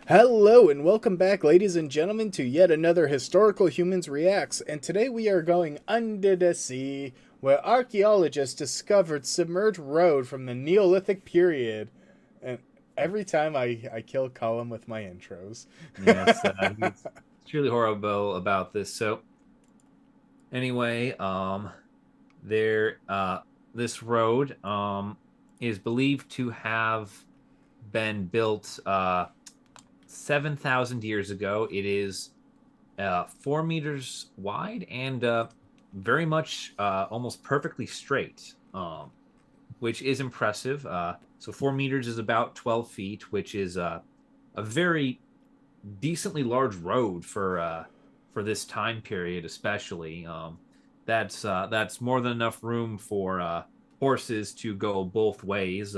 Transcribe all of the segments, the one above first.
Hello and welcome back, ladies and gentlemen, to yet another Historical Humans Reacts. And today we are going under the sea, where archaeologists discovered submerged road from the Neolithic period. And every time I kill Colin with my intros. Yes, he's truly horrible about this. So anyway, there this road is believed to have been built 7,000 years ago. It is 4 meters wide and very much almost perfectly straight, which is impressive. So 4 meters is about 12 feet, which is a very decently large road for this time period, especially. That's more than enough room for horses to go both ways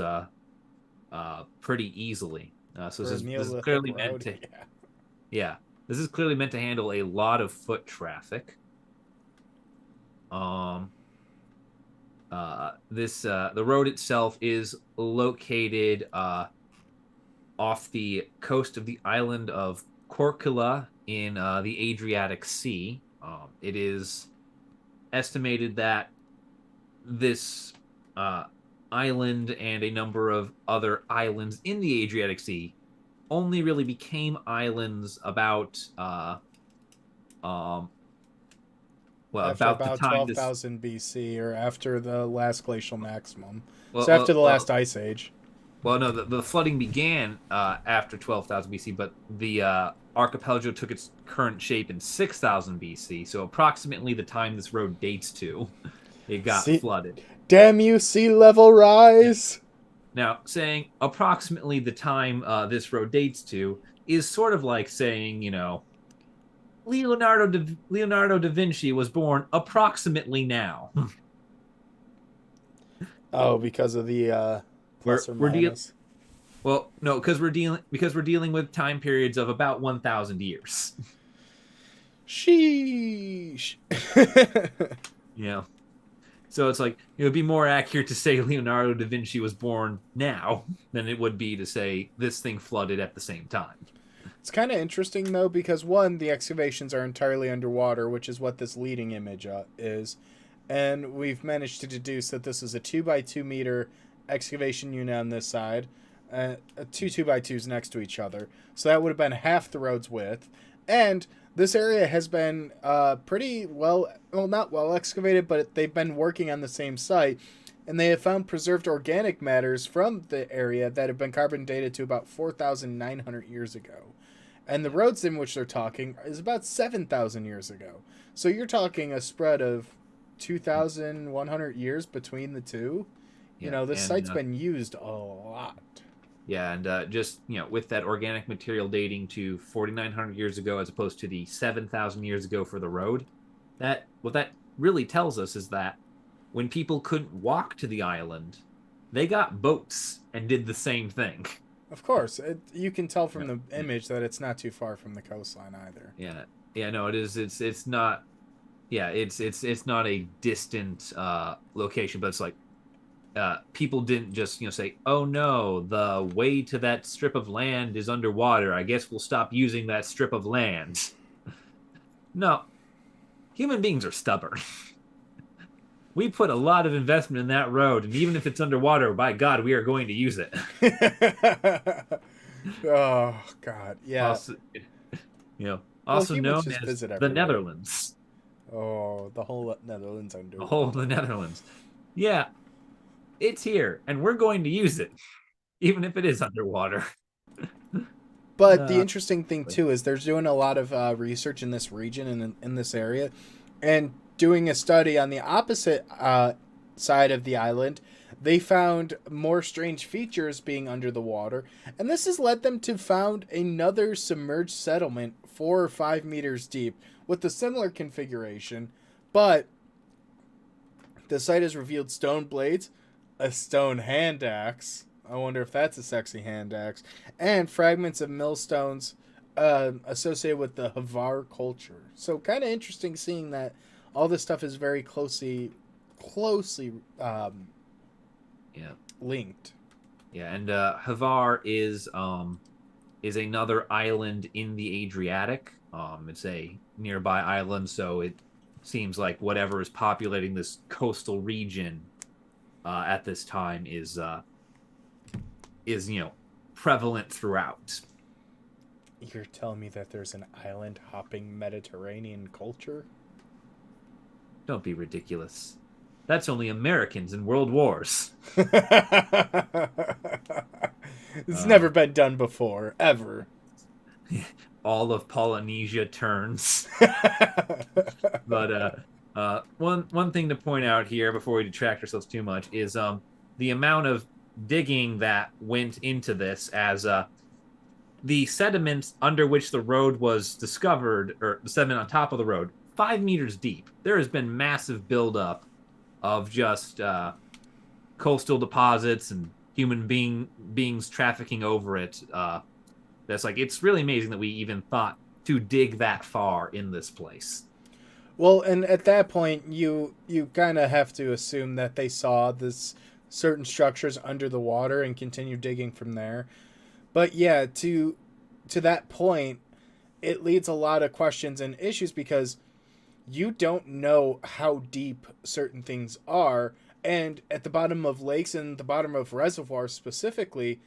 pretty easily. So For a this is Neolithic clearly meant road, to, yeah. yeah, this is clearly meant to handle a lot of foot traffic. Um, this The road itself is located off the coast of the island of Korčula in the Adriatic Sea. It is estimated that this uh, island and a number of other islands in the Adriatic Sea only really became islands um, After about the about time this 12,000 BC, or after the last glacial maximum. well So after well the well last ice age. well no the flooding began after 12,000 BC, but the archipelago took its current shape in 6,000 BC, so approximately the time this road dates to, it got See, flooded. damn you, sea level Yeah. rise! Now, saying approximately the time this road dates to is sort of like saying, Leonardo da Vinci was born approximately now. Oh, because of the plus or We're dealing minus. well, no, because we're dealing with time periods of about 1,000 years. Sheesh. Yeah. So it's like it would be more accurate to say Leonardo da Vinci was born now than it would be to say this thing flooded at the same time. It's kind of interesting though because one, the excavations are entirely underwater, which is what this leading image is, and we've managed to deduce that this is a 2 by 2 meter excavation unit on this side, two by twos next to each other. So that would have been half the road's width, and this area has been pretty well, not well excavated, but they've been working on the same site, and they have found preserved organic matters from the area that have been carbon dated to about 4,900 years ago. And the Yeah. roads in which they're talking is about 7,000 years ago. So you're talking a spread of 2,100 years between the two. You Yeah. know, this And site's been used a lot. Yeah, and just with that organic material dating to 4,900 years ago as opposed to the 7,000 years ago for the road, that what that really tells us is that when people couldn't walk to the island, they got boats and did the same thing. Of course, you can tell Yeah, from the yeah, image that it's not too far from the coastline either. yeah, yeah. No, it is. It's not. Yeah, it's not a distant location, but it's like people didn't just say, "Oh no, the way to that strip of land is underwater. I guess we'll stop using that strip of land." No, human beings are stubborn. We put a lot of investment in that road, and even if it's underwater, by God, we are going to use it. Oh God, yeah. Also, Well, also humans known just as visit the everywhere. Netherlands, Oh, the whole Netherlands the whole of the underwater. Netherlands. Yeah, it's here, and we're going to use it, even if it is underwater. But the Uh, interesting thing too is there's doing a lot of research in this region and in this area, and doing a study on the opposite side of the island. They found more strange features being under the water, and this has led them to found another submerged settlement 4 or 5 meters deep with a similar configuration, but the site has revealed stone blades, a stone hand axe. I wonder if that's a sexy hand axe, and fragments of millstones associated with the Havar culture. So kind of interesting seeing that all this stuff is very closely yeah, linked. yeah, and Havar is is another island in the Adriatic. It's a nearby island, so it seems like whatever is populating this coastal region at this time is prevalent throughout. You're telling me that there's an island hopping Mediterranean culture? Don't be ridiculous. That's only Americans in world wars. It's Uh, never been done before, ever. all of Polynesia turns. But one thing to point out here before we detract ourselves too much is the amount of digging that went into this, as the sediment under which the road was discovered, or the sediment on top of the road, 5 meters deep. There has been massive buildup of just coastal deposits and beings trafficking over it. That's like, it's really amazing that we even thought to dig that far in this place. Well, and at that point, you kind of have to assume that they saw this certain structures under the water and continue digging from there. But yeah, to that point, it leads a lot of questions and issues because you don't know how deep certain things are, and at the bottom of lakes and the bottom of reservoirs specifically,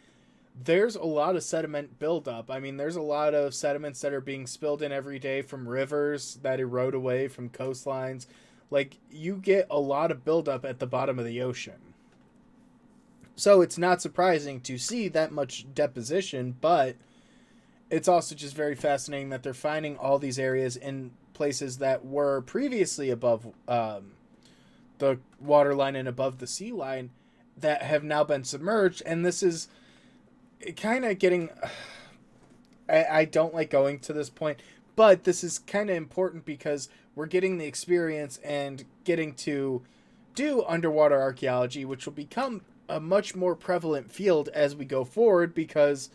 there's a lot of sediment buildup. I mean, there's a lot of sediments that are being spilled in every day from rivers that erode away from coastlines. Like, you get a lot of buildup at the bottom of the ocean. So it's not surprising to see that much deposition, but it's also just very fascinating that they're finding all these areas in places that were previously above the waterline and above the sea line that have now been submerged. And this is kind of getting... I don't like going to this point, but this is kind of important because we're getting the experience and getting to do underwater archaeology, which will become a much more prevalent field as we go forward, because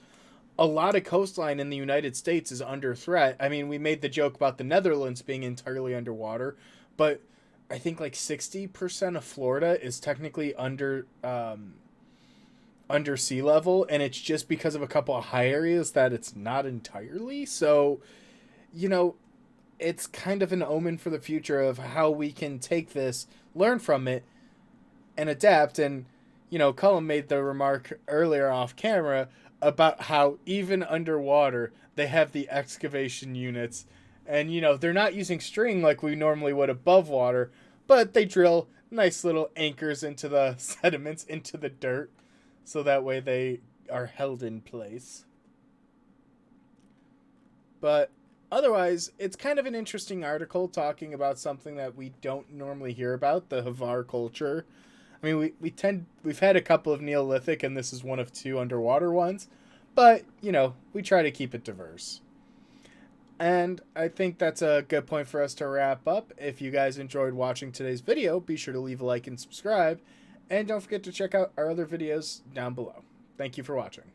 a lot of coastline in the United States is under threat. I mean, we made the joke about the Netherlands being entirely underwater, but I think like 60% of Florida is technically under sea level, and it's just because of a couple of high areas that it's not entirely. So, it's kind of an omen for the future of how we can take this, learn from it, and adapt. And, Cullen made the remark earlier off camera about how even underwater they have the excavation units, and they're not using string like we normally would above water, but they drill nice little anchors into the sediments, into the dirt, so that way they are held in place. But otherwise, it's kind of an interesting article talking about something that we don't normally hear about, the Havar culture. I mean, we've had a couple of Neolithic, and this is one of two underwater ones, but we try to keep it diverse. And I think that's a good point for us to wrap up. If you guys enjoyed watching today's video, be sure to leave a like and subscribe, and don't forget to check out our other videos down below. Thank you for watching.